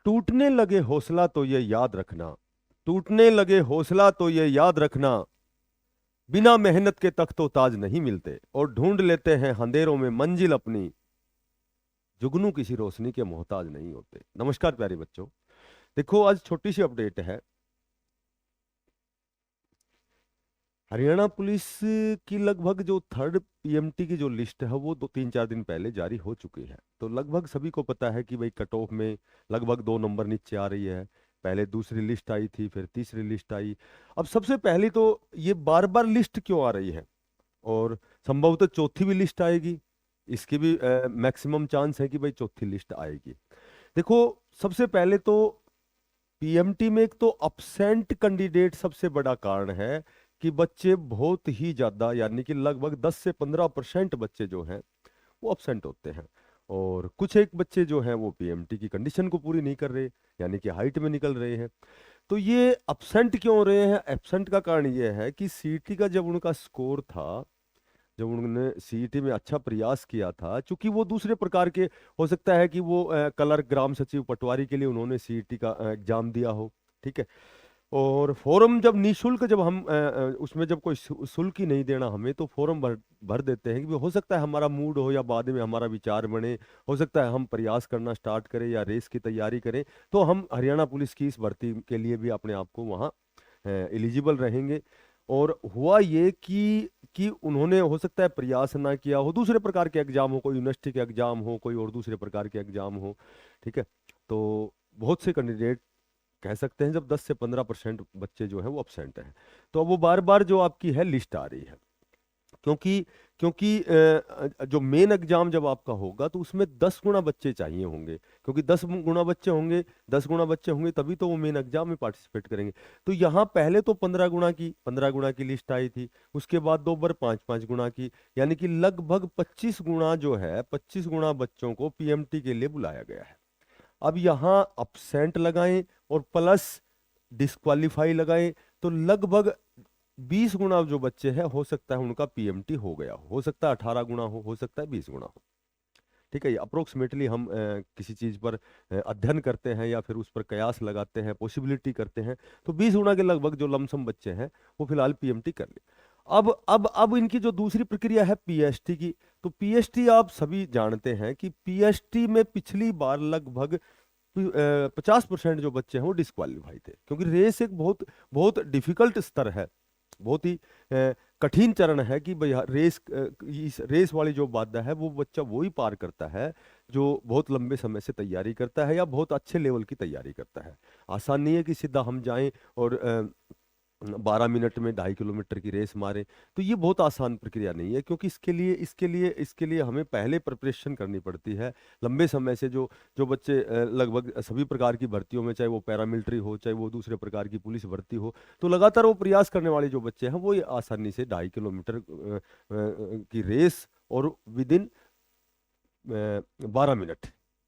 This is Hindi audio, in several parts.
टूटने लगे हौसला तो ये याद रखना, टूटने लगे हौसला तो ये याद रखना, बिना मेहनत के तख्तो ताज नहीं मिलते, और ढूंढ लेते हैं अंधेरों में मंजिल अपनी, जुगनू किसी रोशनी के मोहताज नहीं होते। नमस्कार प्यारे बच्चों, देखो आज छोटी सी अपडेट है। हरियाणा पुलिस की लगभग जो थर्ड पीएमटी की जो लिस्ट है वो 2-3-4 दिन पहले जारी हो चुकी है। तो लगभग सभी को पता है कि भाई कट ऑफ में लगभग 2 नंबर नीचे आ रही है। पहले दूसरी लिस्ट आई थी, फिर तीसरी लिस्ट आई। अब सबसे पहली तो ये बार बार लिस्ट क्यों आ रही है, और संभवतः चौथी भी लिस्ट आएगी, इसकी भी मैक्सिमम चांस है कि भाई चौथी लिस्ट आएगी। देखो, सबसे पहले तो पीएमटी में एक तो अपसेंट कैंडिडेट सबसे बड़ा कारण है कि बच्चे बहुत ही ज्यादा, यानी कि लगभग 10 से 15% बच्चे जो हैं वो अपसेंट होते हैं, और कुछ एक बच्चे जो हैं वो पीएमटी की कंडीशन को पूरी नहीं कर रहे, यानी कि हाइट में निकल रहे हैं। तो ये अपसेंट क्यों हो रहे हैं? एब्सेंट का कारण ये है कि सीईटी का जब उनका स्कोर था, जब उन्होंने सीईटी में अच्छा प्रयास किया था, चूंकि वो दूसरे प्रकार के, हो सकता है कि वो कलर ग्राम सचिव पटवारी के लिए उन्होंने सीईटी का एग्जाम दिया हो, ठीक है। और फॉर्म जब निशुल्क, जब हम उसमें जब कोई शुल्क ही नहीं देना हमें, तो फॉर्म भर भर देते हैं कि हो सकता है हमारा मूड हो या बाद में हमारा विचार बने, हो सकता है हम प्रयास करना स्टार्ट करें या रेस की तैयारी करें, तो हम हरियाणा पुलिस की इस भर्ती के लिए भी अपने आप को वहाँ एलिजिबल रहेंगे। और हुआ ये कि उन्होंने हो सकता है प्रयास ना किया हो, दूसरे प्रकार के एग्जाम हो, कोई यूनिवर्सिटी के एग्जाम हो, कोई और दूसरे प्रकार के एग्जाम हो, ठीक है। तो बहुत से कैंडिडेट कह सकते हैं जब 10 से 15% बच्चे जो है वो अपसेंट हैं, तो अब वो बार बार जो आपकी है लिस्ट आ रही है, क्योंकि क्योंकि जो मेन एग्जाम जब आपका होगा तो उसमें 10 गुना बच्चे चाहिए होंगे, क्योंकि 10 गुना बच्चे होंगे तभी तो वो मेन एग्जाम में पार्टिसिपेट करेंगे। तो यहाँ पहले तो 15 गुना की लिस्ट आई थी, उसके बाद 2 बार 5-5 गुना की, यानी कि लगभग 25 गुना जो है, 25 गुना बच्चों को पीएमटी के लिए बुलाया गया है। अब यहाँ अपसेंट लगाएं और प्लस डिस्क्वालीफाई लगाएं, तो लगभग 20 गुना जो बच्चे हैं हो सकता है उनका पीएमटी हो गया हो सकता है 18 गुना हो सकता है 20 गुना हो, ठीक है। ये अप्रोक्सीमेटली हम किसी चीज पर अध्ययन करते हैं या फिर उस पर कयास लगाते हैं, पॉसिबिलिटी करते हैं, तो 20 गुना के लगभग जो लमसम बच्चे हैं वो फिलहाल पीएमटी कर ले। अब इनकी जो दूसरी प्रक्रिया है पीएसटी की, तो पीएसटी आप सभी जानते हैं कि पीएसटी में पिछली बार लगभग 50% जो बच्चे हैं वो डिस्क्वालीफाई थे, क्योंकि रेस एक बहुत बहुत डिफिकल्ट स्तर है, बहुत ही कठिन चरण है कि भाई इस रेस वाली जो बाधा है वो बच्चा वो ही पार करता है जो बहुत लंबे समय से तैयारी करता है या बहुत अच्छे लेवल की तैयारी करता है। आसान नहीं है कि सीधा हम जाएं और 12 मिनट में 2.5 किलोमीटर की रेस मारे, तो ये बहुत आसान प्रक्रिया नहीं है, क्योंकि इसके लिए हमें पहले प्रिपरेशन करनी पड़ती है लंबे समय से। जो जो बच्चे लगभग सभी प्रकार की भर्तियों में, चाहे वो पैरामिलिट्री हो, चाहे वो दूसरे प्रकार की पुलिस भर्ती हो, तो लगातार वो प्रयास करने वाले जो बच्चे हैं वो ये आसानी से 2.5 किलोमीटर की रेस और विद इन 12 मिनट,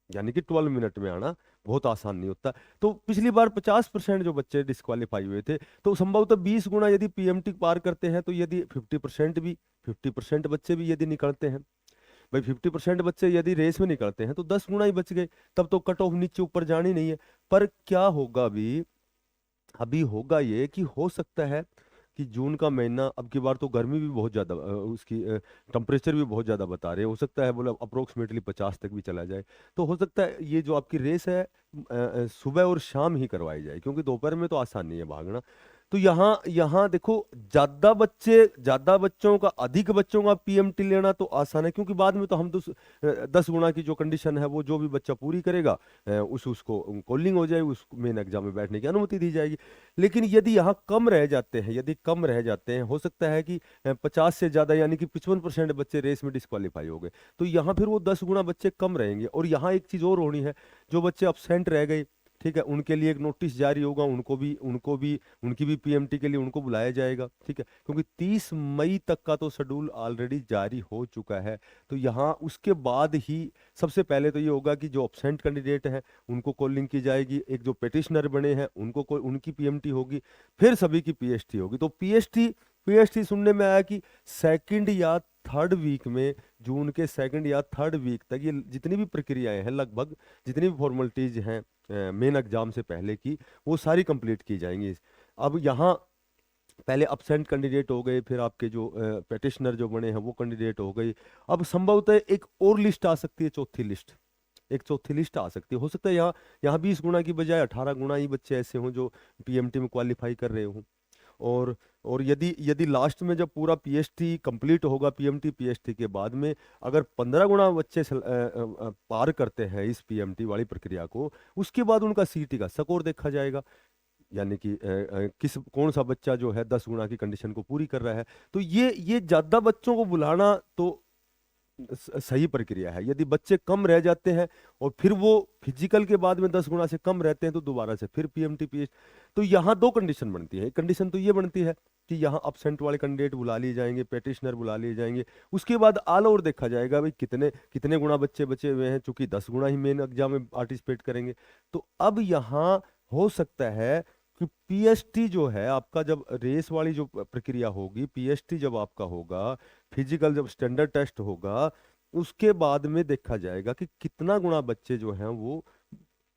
यानी कि 12 मिनट में आना बहुत आसान नहीं होता। तो पिछली बार 50% जो बच्चे डिस्क्वालीफाई हुए थे, तो संभवतः 20 गुना यदि पीएमटी पार करते हैं, तो यदि 50% बच्चे भी यदि निकलते हैं, भाई 50% बच्चे यदि रेस में निकलते हैं तो 10 गुना ही बच गए, तब तो कट ऑफ नीचे ऊपर जानी नहीं है। पर क्या होगा अभी, अभी होगा ये कि हो सकता है कि जून का महीना, अब की बार तो गर्मी भी बहुत ज़्यादा, उसकी टेम्परेचर भी बहुत ज़्यादा बता रहे हैं, हो सकता है बोला अप्रोक्सीमेटली 50 तक भी चला जाए। तो हो सकता है ये जो आपकी रेस है सुबह और शाम ही करवाई जाए, क्योंकि दोपहर में तो आसान नहीं है भागना। तो यहाँ यहाँ देखो, ज्यादा बच्चों का, अधिक बच्चों का पीएमटी लेना तो आसान है, क्योंकि बाद में तो हम तो 10 गुना की जो कंडीशन है वो जो भी बच्चा पूरी करेगा उसको कॉलिंग हो जाए, उस मेन एग्जाम में बैठने की अनुमति दी जाएगी। लेकिन यदि यहाँ कम रह जाते हैं, यदि कम रह जाते हैं, हो सकता है कि 50 से ज्यादा यानी कि 55% बच्चे रेस में डिस्क्वालीफाई हो गए, तो यहाँ फिर वो 10 गुना बच्चे कम रहेंगे। और यहाँ एक चीज और होनी है, जो बच्चे अब्सेंट रह गए, ठीक है, उनके लिए एक नोटिस जारी होगा, उनको भी उनकी भी पीएमटी के लिए उनको बुलाया जाएगा, ठीक है, क्योंकि 30 मई तक का तो शेड्यूल ऑलरेडी जारी हो चुका है। तो यहाँ उसके बाद ही सबसे पहले तो ये होगा कि जो अब्सेंट कैंडिडेट हैं उनको कॉलिंग की जाएगी, एक जो पेटिशनर बने हैं उनकी पीएमटी होगी, फिर सभी की पीएसटी होगी। तो पीएसटी पीएसटी सुनने में आया कि सेकंड या थर्ड वीक में जून के सेकंड या थर्ड वीक तक ये जितनी भी प्रक्रियाएं हैं, लगभग जितनी भी फॉर्मेलिटीज हैं मेन एग्जाम से पहले की, वो सारी कंप्लीट की जाएंगी। अब यहाँ पहले अब्सेंट कैंडिडेट हो गए, फिर आपके जो पेटिशनर जो बने हैं वो कैंडिडेट हो गई। अब संभवतः एक और लिस्ट आ सकती है, चौथी लिस्ट, एक चौथी लिस्ट आ सकती है। हो सकता है यहाँ यहाँ 20 गुना की बजाय 18 गुना ही बच्चे ऐसे हों जो पीएमटी में क्वालिफाई कर रहे हों। और और यदि यदि लास्ट में जब पूरा पीएचटी कंप्लीट होगा, पीएमटी पीएचटी के बाद में अगर 15 गुना बच्चे पार करते हैं इस पीएमटी वाली प्रक्रिया को, उसके बाद उनका सीटी का स्कोर देखा जाएगा। यानी कि किस कौन सा बच्चा जो है 10 गुना की कंडीशन को पूरी कर रहा है। तो ये ज्यादा बच्चों को बुलाना तो सही प्रक्रिया है। यदि बच्चे कम रह जाते हैं और फिर वो फिजिकल के बाद में 10 गुना से कम रहते हैं तो दोबारा से फिर पीएमटी पीएच। तो यहाँ दो कंडीशन बनती है। एक कंडीशन तो ये बनती है कि यहाँ अपसेंट वाले कैंडिडेट बुला लिए जाएंगे, पेटिशनर बुला लिए जाएंगे। उसके बाद ऑल ओवर देखा जाएगा भाई कितने कितने गुना बच्चे बचे हुए हैं, चूंकि 10 गुना ही मेन एग्जाम में पार्टिसिपेट करेंगे। तो अब यहाँ हो सकता है कि पीएचटी जो है आपका, जब रेस वाली जो प्रक्रिया होगी, पीएचटी जब आपका होगा, फिजिकल जब स्टैंडर्ड टेस्ट होगा, उसके बाद में देखा जाएगा कि कितना गुना बच्चे जो हैं वो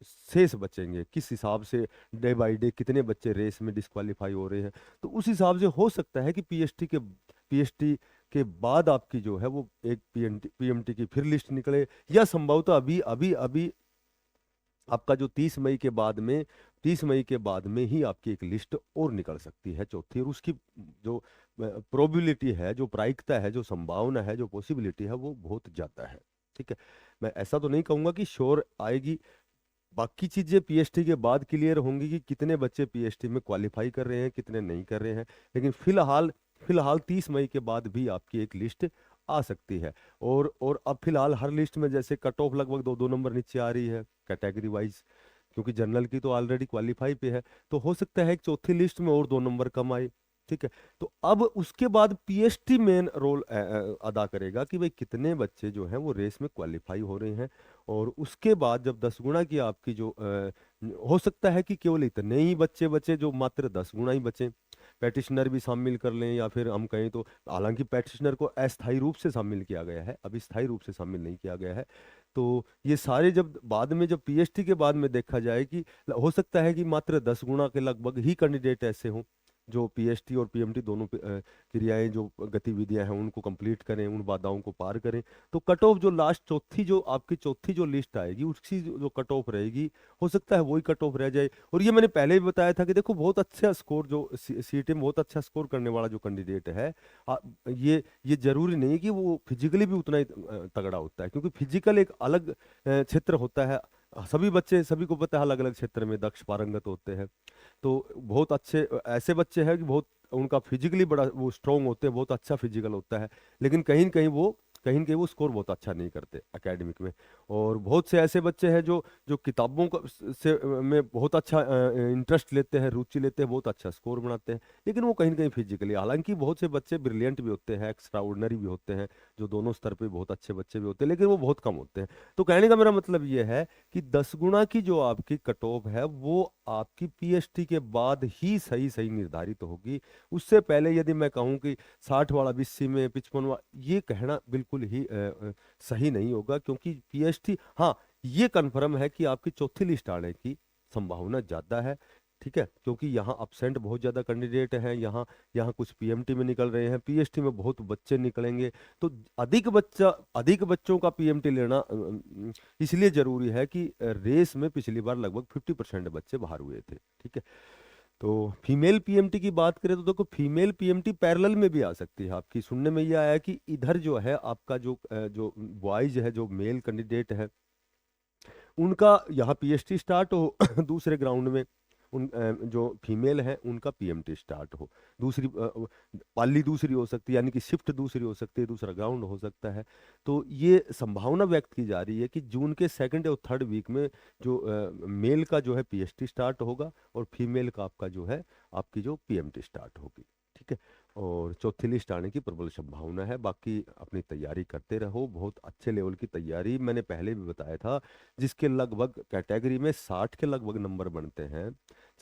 शेष बचेंगे, किस हिसाब से डे बाय डे कितने बच्चे रेस में डिस्क्वालीफाई हो रहे हैं। तो उस हिसाब से हो सकता है कि पीएचटी के बाद आपकी जो है वो एक पीएमटी की फिर लिस्ट निकले, या संभवतः अभी अभी अभी आपका जो 30 मई के बाद में ही आपकी एक लिस्ट और निकल सकती है, चौथी। और उसकी जो प्रोबेबिलिटी है, जो प्रायिकता है, जो संभावना है, जो पॉसिबिलिटी है, वो बहुत ज्यादा है। ठीक है, मैं ऐसा तो नहीं कहूंगा कि श्योर आएगी। बाकी चीजें पीएचडी के बाद क्लियर होंगी कि कितने बच्चे पीएचडी में क्वालिफाई कर रहे हैं, कितने नहीं कर रहे हैं। लेकिन फिलहाल फिलहाल 30 मई के बाद भी आपकी एक लिस्ट आ सकती है। और अब फिलहाल हर लिस्ट में जैसे कट ऑफ लगभग 2-2 नंबर नीचे आ रही है कैटेगरी वाइज, क्योंकि जनरल की तो ऑलरेडी क्वालिफाई पे है। तो हो सकता है कि चौथी लिस्ट में और 2 नंबर कम आए। ठीक है, तो अब उसके बाद पीएचडी मेन रोल अदा करेगा कि भाई कितने बच्चे जो हैं वो रेस में क्वालिफाई हो रहे हैं। और उसके बाद जब 10 गुना की आपकी जो हो सकता है कि केवल इतने ही बच्चे बचे जो मात्र 10 गुना ही बचे, पेटिशनर भी शामिल कर लें, या फिर हम कहें तो, हालांकि पेटिशनर को अस्थायी रूप से शामिल किया गया है, अभी स्थायी रूप से शामिल नहीं किया गया है। तो ये सारे जब बाद में जब पीएचडी के बाद में देखा जाए कि हो सकता है कि मात्र 10 गुना के लगभग ही कैंडिडेट ऐसे हों जो पीएचडी और पीएमटी दोनों क्रियाएं, जो गतिविधियां हैं, उनको कंप्लीट करें, उन बाधाओं को पार करें। तो कट ऑफ जो लास्ट चौथी जो लिस्ट आएगी, उसकी जो कट ऑफ रहेगी, हो सकता है वही कट ऑफ रह जाए। और ये मैंने पहले भी बताया था कि देखो, बहुत अच्छा स्कोर जो सीटी में बहुत अच्छा स्कोर करने वाला जो कैंडिडेट है, ये जरूरी नहीं कि वो फिजिकली भी उतना ही तगड़ा होता है, क्योंकि फिजिकल एक अलग क्षेत्र होता है। सभी को पता है अलग अलग क्षेत्र में दक्ष पारंगत होते हैं। तो बहुत अच्छे ऐसे बच्चे हैं कि बहुत उनका फिजिकली बड़ा वो स्ट्रोंग होते हैं, बहुत अच्छा फिजिकल होता है, लेकिन कहीं न कहीं वो स्कोर बहुत अच्छा नहीं करते एकेडमिक में। और बहुत से ऐसे बच्चे हैं जो जो किताबों का से में बहुत अच्छा इंटरेस्ट लेते हैं, रुचि लेते हैं, बहुत अच्छा स्कोर बनाते हैं, लेकिन वो कहीं न कहीं फिजिकली, हालांकि बहुत से बच्चे ब्रिलियंट भी होते हैं, एक्स्ट्रा ऑर्डिनरी भी होते हैं, जो दोनों स्तर पे बहुत अच्छे बच्चे भी होते हैं, लेकिन वो बहुत कम होते हैं। तो कहने का मेरा मतलब ये है कि 10 गुना की जो आपकी कट ऑफ है वो आपकी पीएचडी के बाद ही सही सही निर्धारित होगी। उससे पहले यदि मैं कहूँ कि 60 वाला 20 में 55 ये कहना बिल्कुल ही सही नहीं होगा, क्योंकि पीएचडी, हाँ, ये कन्फर्म है कि आपकी चौथी लिस्ट आने की संभावना ज्यादा है। ठीक है, क्योंकि यहाँ अपसेंट बहुत ज्यादा कैंडिडेट हैं, यहाँ यहाँ कुछ पीएमटी में निकल रहे हैं, पीएचडी में बहुत बच्चे निकलेंगे। तो अधिक बच्चों का पीएमटी लेना इसलिए जरूरी है कि रेस में पिछली बार लगभग 50% बच्चे बाहर हुए थे। ठीक है, तो फीमेल पीएमटी की बात करें तो देखो, फीमेल पीएमटी पैरेलल में भी आ सकती है। आपकी सुनने में यह आया कि इधर जो है आपका जो बॉयज है, जो मेल कैंडिडेट है, उनका यहाँ पीएचडी स्टार्ट हो दूसरे ग्राउंड में जो फीमेल है उनका पीएमटी स्टार्ट हो। पाली दूसरी हो सकती है, यानी कि शिफ्ट दूसरी हो सकती है, दूसरा ग्राउंड हो सकता है। तो ये संभावना व्यक्त की जा रही है कि जून के सेकंड और थर्ड वीक में जो मेल का जो है पीएचडी स्टार्ट होगा, और फीमेल का आपका जो है आपकी जो पीएमटी स्टार्ट होगी। ठीक है, और चौथी लिस्ट आने की प्रबल संभावना है। बाकी अपनी तैयारी करते रहो, बहुत अच्छे लेवल की तैयारी, मैंने पहले भी बताया था, जिसके लगभग कैटेगरी में 60 के लगभग नंबर बनते हैं,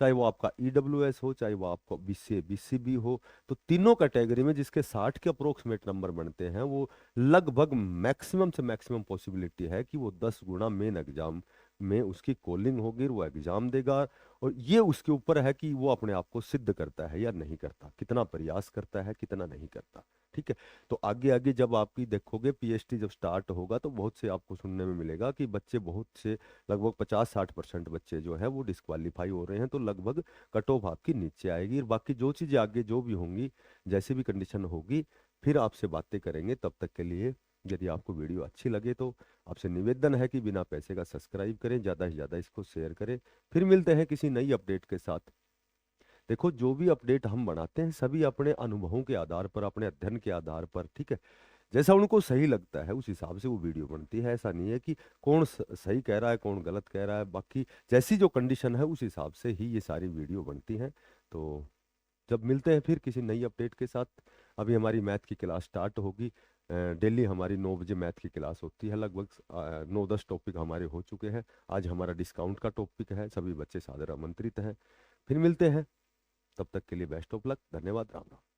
चाहे वो आपका ईडब्ल्यूएस हो, चाहे वो आपका बीसीए बीसीबी हो। तो तीनों कैटेगरी में जिसके 60 के अप्रोक्सीमेट नंबर बनते हैं, वो लगभग मैक्सिमम से मैक्सिमम पॉसिबिलिटी है कि वो 10 गुना मेन एग्जाम में उसकी कॉलिंग होगी, वो एग्जाम देगा। और ये उसके ऊपर है कि वो अपने आप को सिद्ध करता है या नहीं करता, कितना प्रयास करता है, कितना नहीं करता। ठीक है। तो आगे आगे जब आपकी देखोगे पीएचडी जब स्टार्ट होगा, तो बहुत से आपको सुनने में मिलेगा कि बच्चे बहुत से, लगभग 50-60% बच्चे जो है वो डिस्क्वालीफाई हो रहे हैं। तो लगभग कट ऑफ आपकी नीचे आएगी। और बाकी जो चीज़ें आगे जो भी होंगी, जैसे भी कंडीशन होगी, फिर आपसे बातें करेंगे। तब तक के लिए यदि आपको वीडियो अच्छी लगे तो आपसे निवेदन है कि बिना पैसे का सब्सक्राइब करें, ज़्यादा से ज़्यादा इसको शेयर करें। फिर मिलते हैं किसी नई अपडेट के साथ। देखो, जो भी अपडेट हम बनाते हैं सभी अपने अनुभवों के आधार पर, अपने अध्ययन के आधार पर, ठीक है, जैसा उनको सही लगता है उस हिसाब से वो वीडियो बनती है। ऐसा नहीं है कि कौन सही कह रहा है कौन गलत कह रहा है। बाकी जैसी जो कंडीशन है उस हिसाब से ही ये सारी वीडियो बनती हैं। तो जब मिलते हैं फिर किसी नई अपडेट के साथ। अभी हमारी मैथ की क्लास स्टार्ट होगी। डेली हमारी 9 बजे मैथ की क्लास होती है। लगभग 9-10 टॉपिक हमारे हो चुके हैं। आज हमारा डिस्काउंट का टॉपिक है, सभी बच्चे सादर आमंत्रित हैं। फिर मिलते हैं, तब तक के लिए बेस्ट ऑफ लक। धन्यवाद। राम राम।